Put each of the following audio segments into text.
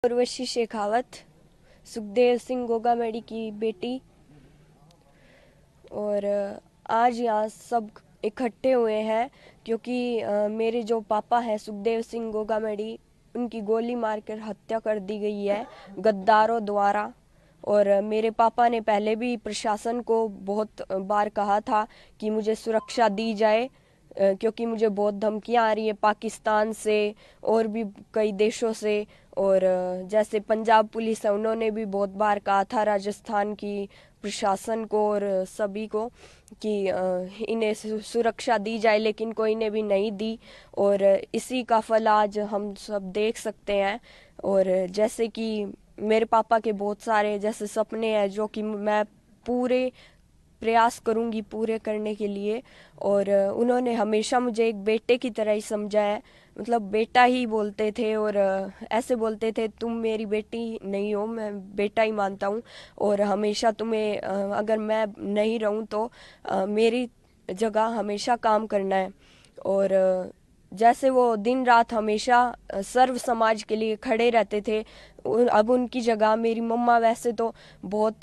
उर्वशी शेखावत, सुखदेव सिंह गोगामेडी की बेटी। और आज यहाँ सब इकट्ठे हुए हैं क्योंकि मेरे जो पापा हैं सुखदेव सिंह गोगामेडी, उनकी गोली मारकर हत्या कर दी गई है गद्दारों द्वारा। और मेरे पापा ने पहले भी प्रशासन को बहुत बार कहा था कि मुझे सुरक्षा दी जाए, क्योंकि मुझे बहुत धमकियां आ रही है पाकिस्तान से और भी कई देशों से। और जैसे पंजाब पुलिस है, उन्होंने भी बहुत बार कहा था राजस्थान की प्रशासन को और सभी को कि इन्हें सुरक्षा दी जाए, लेकिन कोई ने भी नहीं दी। और इसी का फल आज हम सब देख सकते हैं। और जैसे कि मेरे पापा के बहुत सारे जैसे सपने हैं जो कि मैं पूरे प्रयास करूंगी पूरे करने के लिए। और उन्होंने हमेशा मुझे एक बेटे की तरह ही समझा है, मतलब बेटा ही बोलते थे। और ऐसे बोलते थे तुम मेरी बेटी नहीं हो, मैं बेटा ही मानता हूँ। और हमेशा तुम्हें अगर मैं नहीं रहूँ तो मेरी जगह हमेशा काम करना है। और जैसे वो दिन रात हमेशा सर्व समाज के लिए खड़े रहते थे, अब उनकी जगह मेरी मम्मा वैसे तो बहुत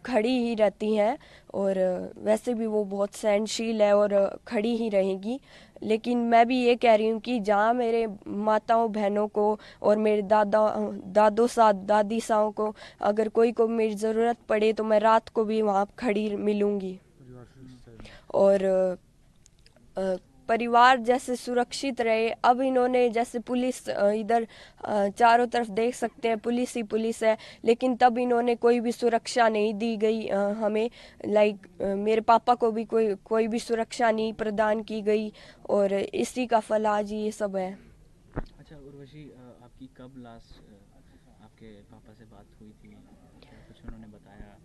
खड़ी ही रहती हैं। और वैसे भी वो बहुत सहनशील है और खड़ी ही रहेगी। लेकिन मैं भी ये कह रही हूँ कि जहाँ मेरे माताओं बहनों को और मेरे दादों साथ दादी साओं को अगर कोई को मेरी ज़रूरत पड़े तो मैं रात को भी वहाँ खड़ी मिलूँगी। और परिवार जैसे सुरक्षित रहे। अब इन्होंने जैसे पुलिस इधर चारों तरफ देख सकते हैं पुलिस ही पुलिस है, लेकिन तब इन्होंने कोई भी सुरक्षा नहीं दी गई हमें। लाइक मेरे पापा को भी कोई भी सुरक्षा नहीं प्रदान की गई। और इसी का फल आज ये सब है। अच्छा उर्वशी, आपकी कब लास्ट आपके पापा से बात हुई थी? क्या कुछ उन्होंने बताया?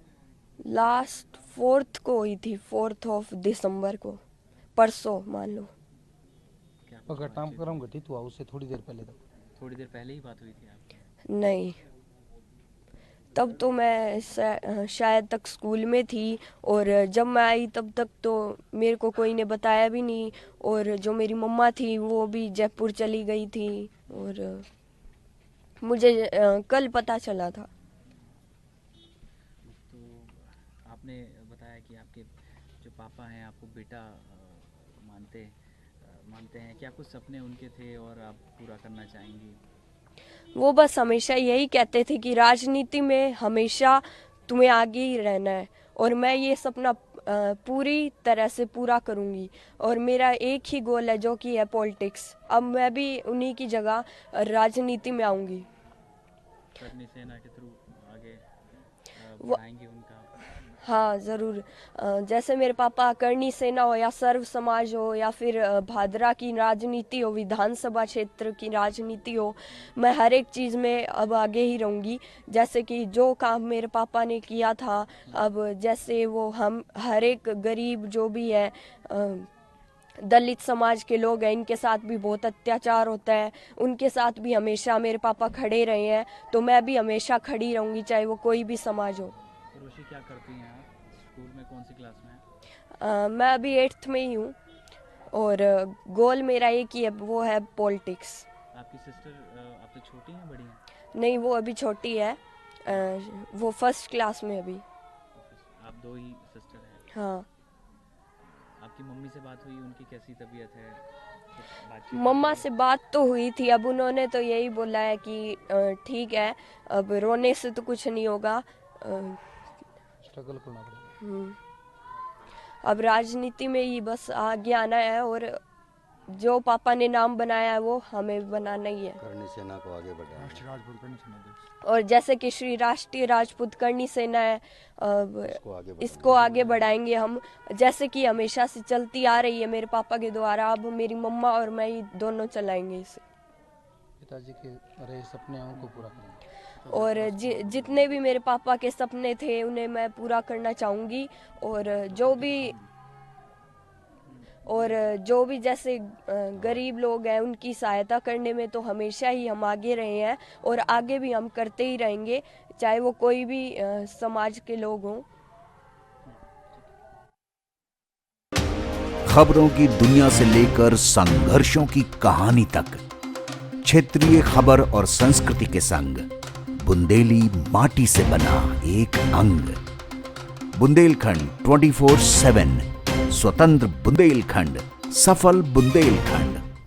लास्ट 4th को हुई थी, 4th दिसंबर को, परसों मान लो। क्या घटनाक्रम घटित हुआ उससे थोड़ी देर पहले तक? थोड़ी देर पहले ही बात हुई थी आपकी? नहीं, तब तो मैं शायद तक स्कूल में थी। और जब मैं आई तब तक तो मेरे को कोई ने बताया भी नहीं। और जो मेरी मम्मा थी वो भी जयपुर चली गई थी। और मुझे कल पता चला था। तो आपने बताया कि आपके जो पापा हैं आपको बेटा मानते हैं। क्या कुछ सपने उनके थे और आप पूरा करना चाहेंगी? वो बस हमेशा यही कहते थे कि राजनीति में हमेशा तुम्हें आगे ही रहना है। और मैं ये सपना पूरी तरह से पूरा करूंगी। और मेरा एक ही गोल है जो कि है पॉलिटिक्स। अब मैं भी उन्हीं की जगह राजनीति में आऊंगी। करनी सेना के थ्रू आगे वो बढ़ाएंगे उनका? हाँ ज़रूर। जैसे मेरे पापा करणी सेना हो या सर्व समाज हो या फिर भादरा की राजनीति हो, विधानसभा क्षेत्र की राजनीति हो, मैं हर एक चीज़ में अब आगे ही रहूँगी। जैसे कि जो काम मेरे पापा ने किया था, अब जैसे वो हम हर एक गरीब जो भी है, दलित समाज के लोग हैं, इनके साथ भी बहुत अत्याचार होता है, उनके साथ भी हमेशा मेरे पापा खड़े रहे हैं। तो मैं भी हमेशा खड़ी रहूँगी चाहे वो कोई भी समाज हो। उर्वशी, क्या करती हैं आप? स्कूल में कौन सी क्लास में हैं? मैं अभी 8th में ही हूँ। और गोल मेरा एक ही है, वो है पॉलिटिक्स। आपकी सिस्टर आपसे छोटी हैं बड़ी हैं? नहीं, वो अभी छोटी है। वो 1st क्लास में अभी। आप दो ही सिस्टर हैं? हाँ। आपकी मम्मी से बात हुई? उनकी कैसी तबीयत है? कुछ बातचीत मम्मा हुई? से बात तो हुई थी। अब उन्होंने तो यही बोला है कि ठीक है, अब रोने से तो कुछ नहीं होगा। स्ट्रगल करना पड़ेगा। अब राजनीति में ही बस आगे आना है। और जो पापा ने नाम बनाया है वो हमें बनाना ही है। करनी सेना को आगे बढ़ाना। और जैसे कि श्री राष्ट्रीय राजपूत करणी सेना है, इसको आगे बढ़ाएंगे हम, जैसे कि हमेशा से चलती आ रही है मेरे पापा के द्वारा। अब मेरी मम्मा और मैं ही दोनों चलाएंगे इसे। पिताजी के रहे सपने हैं उनको पूरा करना। और जितने भी मेरे पापा के सपने थे उन्हें मैं पूरा करना चाहूँगी। और जो भी जैसे गरीब लोग हैं उनकी सहायता करने में तो हमेशा ही हम आगे रहे हैं और आगे भी हम करते ही रहेंगे, चाहे वो कोई भी समाज के लोग हों। खबरों की दुनिया से लेकर संघर्षों की कहानी तक, क्षेत्रीय खबर और संस्कृति के संग बुंदेली माटी से बना एक अंग। बुंदेलखंड 24/7, स्वतंत्र बुंदेलखंड, सफल बुंदेलखंड।